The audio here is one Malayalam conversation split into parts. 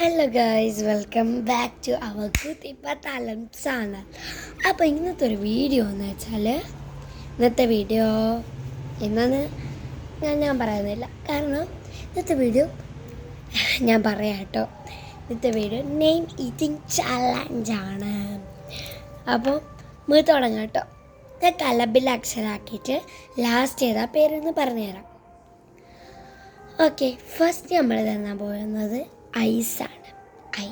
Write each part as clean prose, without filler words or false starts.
Hello guys, welcome back to our കുത്തിപ്പ താലം ചാനൽ. അപ്പോൾ ഇന്നത്തെ ഒരു വീഡിയോ എന്ന് വെച്ചാൽ ഇന്നത്തെ വീഡിയോ എന്നാന്ന് ഞാൻ പറയുന്നില്ല, കാരണം ഇന്നത്തെ വീഡിയോ ഞാൻ പറയാം കേട്ടോ. ഇന്നത്തെ വീഡിയോ നെയിം ഈറ്റിംഗ് ചാലഞ്ചാണ്. അപ്പോൾ നമുക്ക് തുടങ്ങാം കേട്ടോ. ഞാൻ കലബിൽ അക്ഷരാക്കിയിട്ട് ലാസ്റ്റ് ചെയ്താൽ പേരെന്ന് പറഞ്ഞുതരാം. ഓക്കെ, ഫസ്റ്റ് നമ്മൾ തന്നാൻ പോകുന്നത് ഐസാണ്. I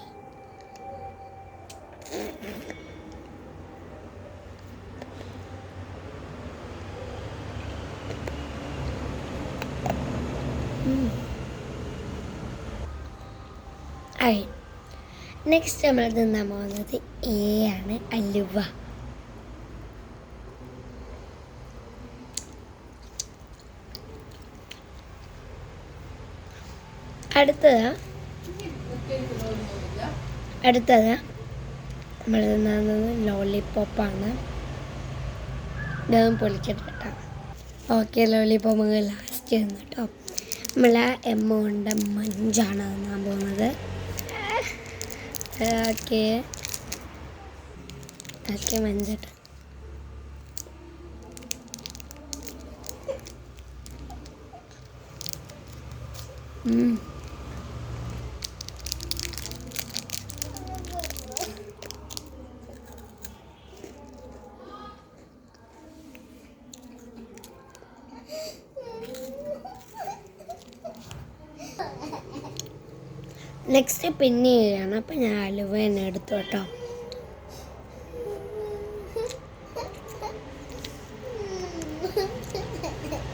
I. നെക്സ്റ്റ് നമ്മൾ തിന്നാൻ പോകുന്നത് എ ആണ്. അലുവ. അടുത്തത് നമ്മൾ തിന്നുന്നത് ലോലിപ്പോപ്പാണ്. ഞാൻ പൊളിക്കട്ടെ കേട്ടോ. ഓക്കെ, ലോലിപ്പോപ്പ് നമുക്ക് ലാസ്റ്റ് ചെയ്യുന്നു കേട്ടോ. നമ്മൾ എമൗണ്ട് മഞ്ചാണ് തിന്നാൻ പോകുന്നത്. Okay okay, മഞ്ചട്ട്. നെക്സ്റ്റ് പിന്നെ ആണ്. അപ്പം ഞാൻ അലുവ തന്നെ എടുത്തു കേട്ടോ.